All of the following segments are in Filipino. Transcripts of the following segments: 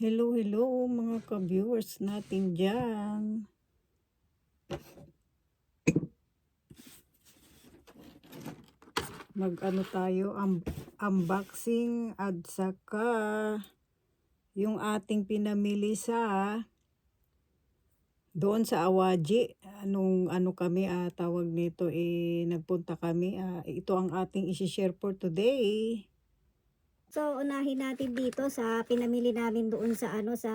Hello, hello mga ka-viewers natin dyan. Mag-ano tayo, unboxing at saka yung ating pinamili doon sa Awaji. Ano kami, tawag nito, nagpunta kami. Ito ang ating isi-share for today. So, unahin natin dito sa pinamili namin doon sa sa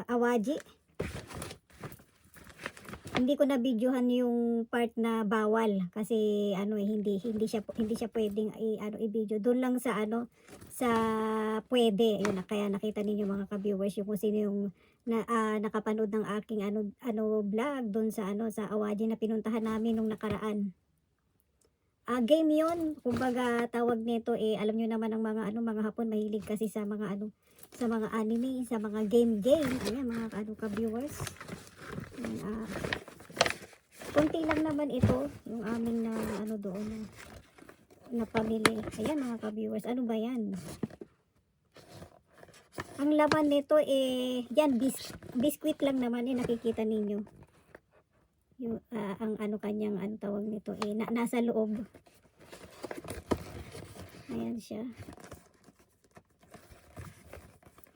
Awaji. Hindi ko na videohan yung part na bawal kasi hindi siya pwedeng i-video. Doon lang sa sa pwede. Ayun, kaya nakita ninyo mga ka-viewers yung kung sino yung nakapanood ng aking vlog doon sa sa Awaji na pinuntahan namin nung nakaraan. Game 'yon, kumbaga tawag nito alam niyo naman ang mga Hapon mahilig kasi sa mga sa mga anime, sa mga game. Ayan mga ka-viewers. Konti lang naman ito yung aming na doon na pamili. Ayan mga ka-viewers, ano ba 'yan? Ang laman nito yan biscuit lang naman nakikita ninyo. Yung ang kanyang tawag nito nasa loob. Ayan siya.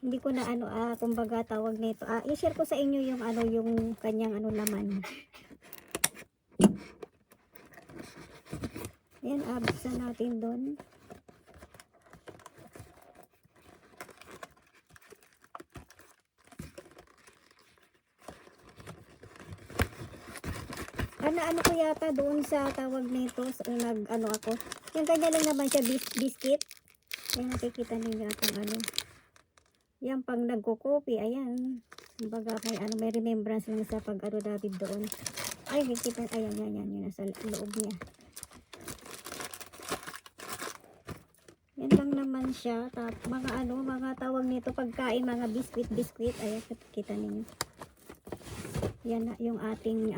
Hindi ko na kumbaga tawag nito. I-share ko sa inyo yung yung kanyang laman. Ayan, buksan natin doon. Ano ko yata doon sa tawag nito sa ako. Yung kanya lang naman siya biscuit. Ayan, nakikita ninyo akong yan pang nagko-copy. Ayan. Kumbaga may remembrance lang sa pag David doon. Ay, nakikita. Ayan, yun nasa loob niya. Yan lang naman siya. Mga tawag nito pagkain, mga biscuit. Ayan, nakikita ninyo. Yan na yung ating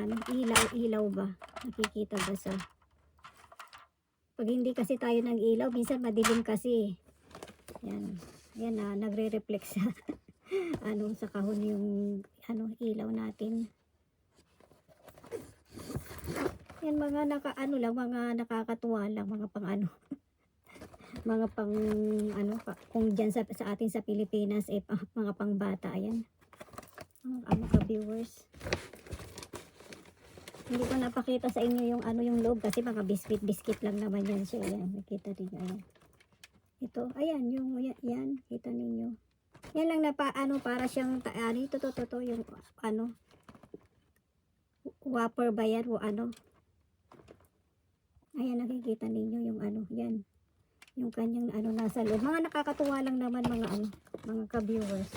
ilaw ba? Nakikita ba sa? Pag hindi kasi tayo ng ilaw, minsan madilim kasi. Yan. Yan nagre-reflect sa sa kahon yung ilaw natin. Yan mga mga nakakatuwa lang, mga pang mga pang kung diyan sa atin sa Pilipinas mga pang bata. Ayan. Mga viewers. Hindi ko napakita sa inyo yung yung loob kasi mga biscuit lang naman yan siya. Ayan, nakita niyo. Ayan. Ito, ayan yung yan, kita ninyo. Yan lang na para siyang ito yung whopper ba yan o Ayan, nakikita ninyo yung yan. Yung kanyang nasa loob. Mga nakakatuwa lang naman mga ka-viewers.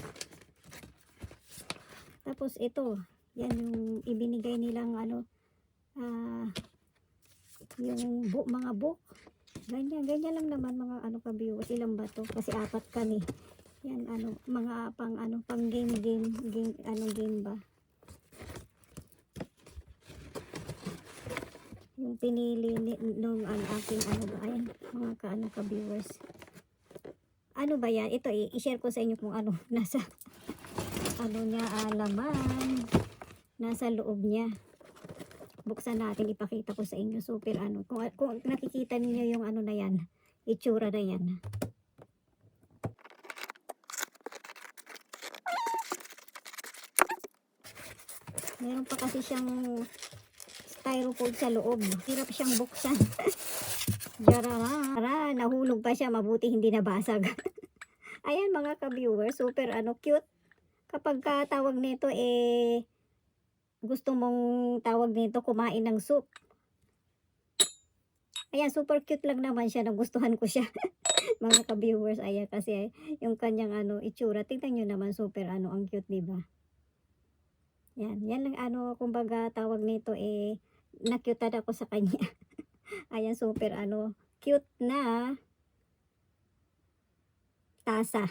Tapos ito, yan yung ibinigay nilang yung mga book. Ganyan lang naman mga ka-viewers. Ilan ba to? Kasi 4 kami. Yan mga pang game ba? Yung pinili nung aking ba? Ayan, mga ka-viewers. Ano ba yan? Ito i-share ko sa inyo kung nasa niya laman. Nasa loob niya. Buksan natin, ipakita ko sa inyo. Super kung nakikita niyo yung na yan, itsura na yan. Meron pa kasi siyang styrofoam sa loob. Hirap siyang buksan. Jarara, nahulog pa siya, mabuti hindi nabasag. Ayan mga ka-viewers, super cute. Kapag tawag nito gusto mong tawag nito kumain ng soup. Ayan, super cute lang naman siya, nagustuhan ko siya. Mga ka-viewers, ayan kasi yung kanyang itsura. Tingnan niyo naman, super ang cute, 'di ba? Yan lang kumbaga tawag nito na-cute ako sa kanya. Ayan, super cute na tasa.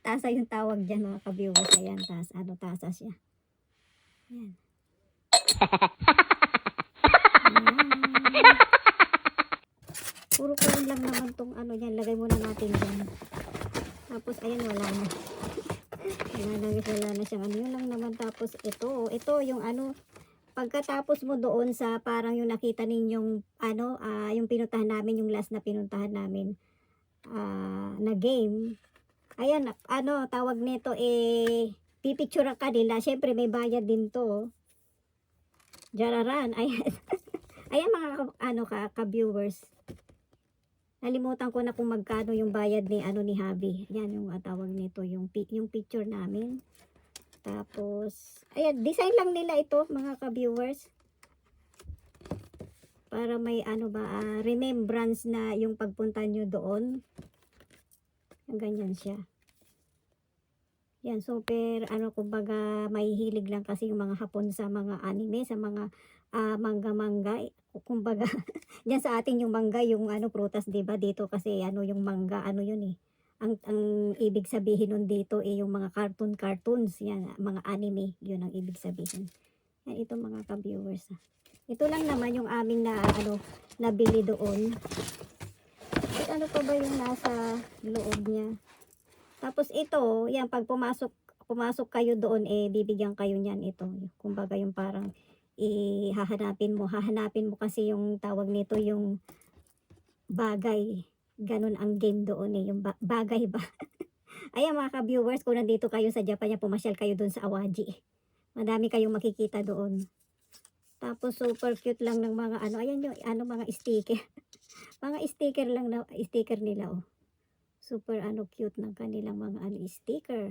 Tasa yung tawag diyan mga ka-viewers. Ayan, tasa siya. Ayan. Ayan. Puro kain lang naman tong yan. Lagay muna natin dyan. Tapos ayan, wala na. Wala na siyang ano, yun lang naman. Tapos ito yung ano, pagkatapos mo doon sa parang yung nakita ninyong ano, yung pinuntahan namin, yung last na pinuntahan namin, na game. Ayan, ano, tawag nito, pipicturean ka nila. Siyempre, may bayad din to. Jararan, ayan. Ayan mga ano ka-viewers. Nalimutan ko na kung magkano yung bayad ni ano ni Habi. Yan yung tawag nito, yung picture namin. Tapos, ayan, design lang nila ito mga ka-viewers. Para may ano ba, remembrance na yung pagpunta nyo doon. Ganyan siya. Yan, super, ano, kumbaga, may hilig lang kasi yung mga Hapon sa mga anime, sa mga mangga-mangga. Kumbaga, diyan sa atin yung mangga, yung ano, prutas, 'di ba? Dito kasi ano yung mangga, ano yun Ang ibig sabihin nun dito yung mga cartoons, yan, mga anime, yun ang ibig sabihin. Yan, ito mga ka-viewers. Ito lang naman yung aming na ano, nabili doon. At ano pa ba yung nasa loob niya? Tapos ito, yan, pag pumasok kayo doon, bibigyan kayo niyan ito. Kumbaga yung parang hahanapin mo kasi yung tawag nito yung bagay. Ganun ang game doon yung bagay ba. Ayan mga ka-viewers, kung nandito kayo sa Japan, yan, pumasyal kayo doon sa Awaji. Madami kayong makikita doon. Tapos super cute lang ng mga ano, ayan yung ano, mga sticker. Mga sticker lang na sticker nila Super ano, cute ng kanilang mga ano, sticker.